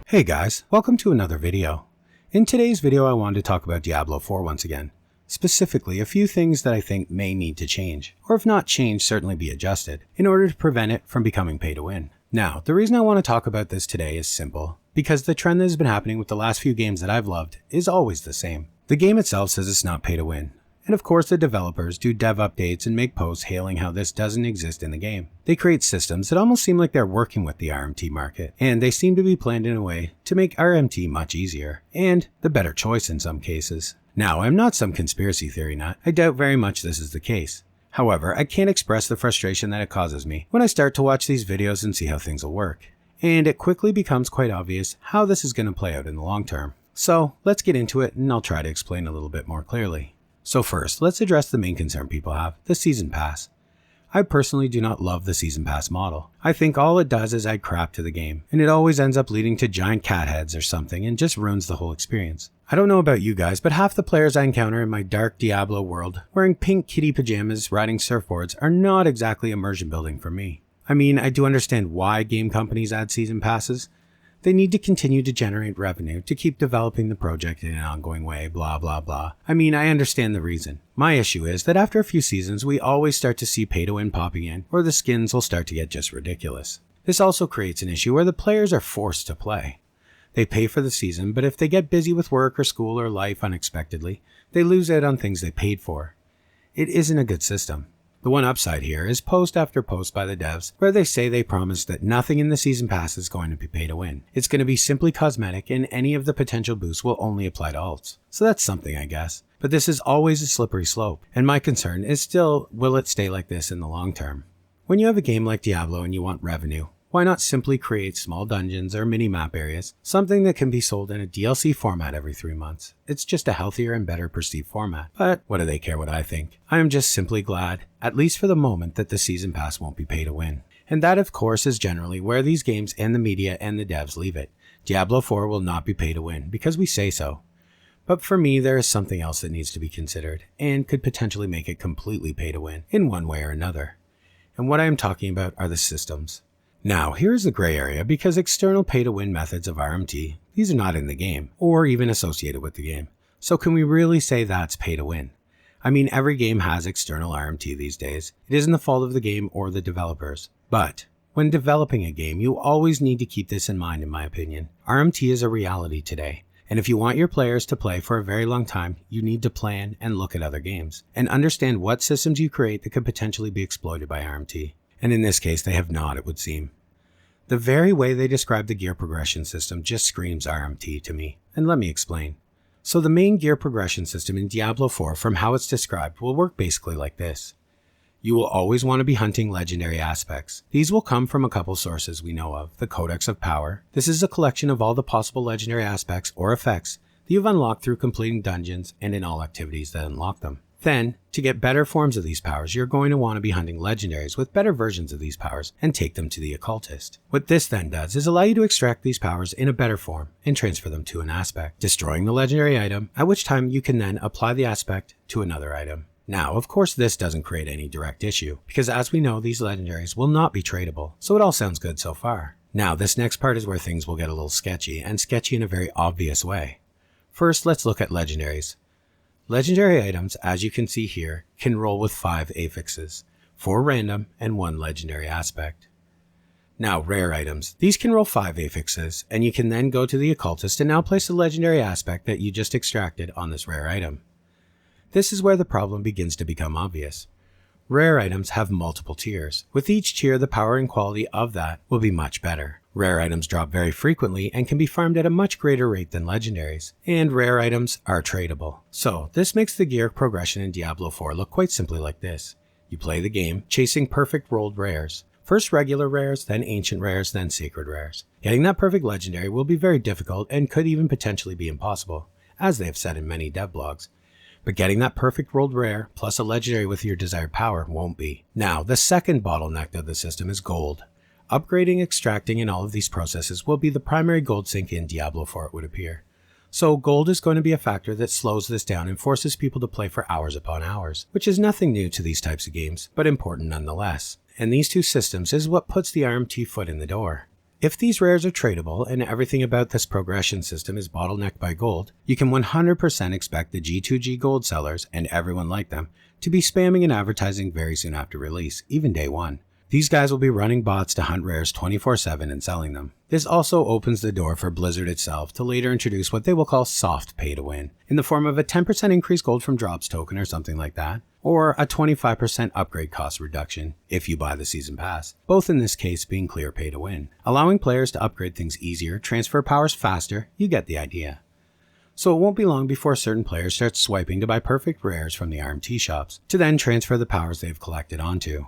Hey guys, welcome to another video. In today's video I wanted to talk about Diablo 4 once again. Specifically, a few things that I think may need to change, or if not change, certainly be adjusted, in order to prevent it from becoming pay to win. Now, the reason I want to talk about this today is simple, because the trend that has been happening with the last few games that I've loved is always the same. The game itself says it's not pay to win. And of course the developers do dev updates and make posts hailing how this doesn't exist in the game. They create systems that almost seem like they're working with the RMT market, and they seem to be planned in a way to make RMT much easier, and the better choice in some cases. Now, I'm not some conspiracy theory nut, I doubt very much this is the case. However, I can't express the frustration that it causes me when I start to watch these videos and see how things will work. And it quickly becomes quite obvious how this is going to play out in the long term. So, let's get into it and I'll try to explain a little bit more clearly. So first, let's address the main concern people have, the Season Pass. I personally do not love the Season Pass model. I think all it does is add crap to the game, and it always ends up leading to giant cat heads or something and just ruins the whole experience. I don't know about you guys, but half the players I encounter in my dark Diablo world wearing pink kitty pajamas riding surfboards are not exactly immersion building for me. I mean, I do understand why game companies add Season Passes. They need to continue to generate revenue to keep developing the project in an ongoing way, blah blah blah. I mean, I understand the reason. My issue is that after a few seasons, we always start to see pay to win popping in, or the skins will start to get just ridiculous. This also creates an issue where the players are forced to play. They pay for the season, but if they get busy with work or school or life unexpectedly, they lose out on things they paid for. It isn't a good system. The one upside here is post after post by the devs where they say they promise that nothing in the Season Pass is going to be pay to win. It's going to be simply cosmetic and any of the potential boosts will only apply to alts. So that's something, I guess. But this is always a slippery slope, and my concern is still, will it stay like this in the long term? When you have a game like Diablo and you want revenue, why not simply create small dungeons or mini-map areas, something that can be sold in a DLC format every 3 months? It's just a healthier and better perceived format. But what do they care what I think? I am just simply glad, at least for the moment, that the Season Pass won't be pay to win. And that, of course, is generally where these games and the media and the devs leave it. Diablo 4 will not be pay to win, because we say so. But for me, there is something else that needs to be considered, and could potentially make it completely pay to win, in one way or another. And what I am talking about are the systems. Now, here's the gray area because external pay-to-win methods of RMT, these are not in the game, or even associated with the game. So can we really say that's pay-to-win? I mean, every game has external RMT these days. It isn't the fault of the game or the developers. But when developing a game, you always need to keep this in mind, in my opinion. RMT is a reality today. And if you want your players to play for a very long time, you need to plan and look at other games, and understand what systems you create that could potentially be exploited by RMT. And in this case, they have not, it would seem. The very way they describe the gear progression system just screams RMT to me, and let me explain. So the main gear progression system in Diablo 4, from how it's described, will work basically like this. You will always want to be hunting legendary aspects. These will come from a couple sources we know of. The Codex of Power. This is a collection of all the possible legendary aspects or effects that you've unlocked through completing dungeons and in all activities that unlock them. Then, to get better forms of these powers, you're going to want to be hunting legendaries with better versions of these powers and take them to the occultist. What this then does is allow you to extract these powers in a better form and transfer them to an aspect, destroying the legendary item, at which time you can then apply the aspect to another item. Now, of course, this doesn't create any direct issue, because as we know, these legendaries will not be tradable, so it all sounds good so far. Now, this next part is where things will get a little sketchy, and sketchy in a very obvious way. First, let's look at legendaries. Legendary items, as you can see here, can roll with 5 affixes, 4 random and 1 legendary aspect. Now, rare items. These can roll 5 affixes, and you can then go to the occultist and now place the legendary aspect that you just extracted on this rare item. This is where the problem begins to become obvious. Rare items have multiple tiers. With each tier, the power and quality of that will be much better. Rare items drop very frequently and can be farmed at a much greater rate than legendaries, and rare items are tradable. So, this makes the gear progression in Diablo 4 look quite simply like this. You play the game, chasing perfect rolled rares. First regular rares, then ancient rares, then sacred rares. Getting that perfect legendary will be very difficult and could even potentially be impossible, as they have said in many dev blogs. But getting that perfect rolled rare, plus a legendary with your desired power, won't be. Now, the second bottleneck of the system is gold. Upgrading, extracting, and all of these processes will be the primary gold sink in Diablo 4, it would appear. So gold is going to be a factor that slows this down and forces people to play for hours upon hours, which is nothing new to these types of games, but important nonetheless. And these two systems is what puts the RMT foot in the door. If these rares are tradable and everything about this progression system is bottlenecked by gold, you can 100% expect the G2G gold sellers, and everyone like them, to be spamming and advertising very soon after release, even day one. These guys will be running bots to hunt rares 24/7 and selling them. This also opens the door for Blizzard itself to later introduce what they will call soft pay to win, in the form of a 10% increased gold from drops token or something like that, or a 25% upgrade cost reduction if you buy the season pass, both in this case being clear pay to win. Allowing players to upgrade things easier, transfer powers faster, you get the idea. So it won't be long before certain players start swiping to buy perfect rares from the RMT shops, to then transfer the powers they've collected onto.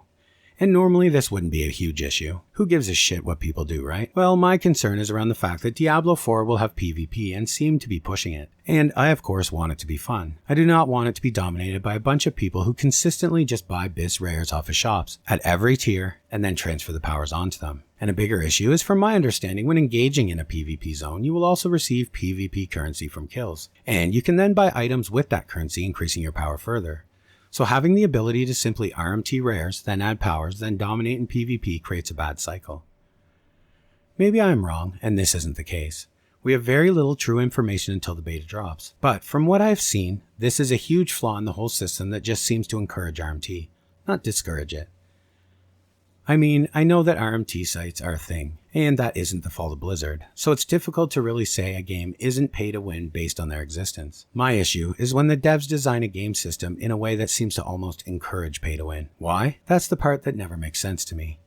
And normally this wouldn't be a huge issue. Who gives a shit what people do, right? Well, my concern is around the fact that Diablo 4 will have PvP and seem to be pushing it. And I of course want it to be fun. I do not want it to be dominated by a bunch of people who consistently just buy BIS rares off of shops at every tier and then transfer the powers onto them. And a bigger issue is, from my understanding, when engaging in a PvP zone, you will also receive PvP currency from kills. And you can then buy items with that currency, increasing your power further. So having the ability to simply RMT rares, then add powers, then dominate in PvP creates a bad cycle. Maybe I am wrong, and this isn't the case. We have very little true information until the beta drops. But from what I've seen, this is a huge flaw in the whole system that just seems to encourage RMT, not discourage it. I mean, I know that RMT sites are a thing, and that isn't the fault of Blizzard, so it's difficult to really say a game isn't pay to win based on their existence. My issue is when the devs design a game system in a way that seems to almost encourage pay to win. Why? That's the part that never makes sense to me.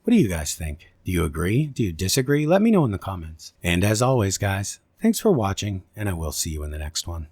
What do you guys think? Do you agree? Do you disagree? Let me know in the comments. And as always, guys, thanks for watching, and I will see you in the next one.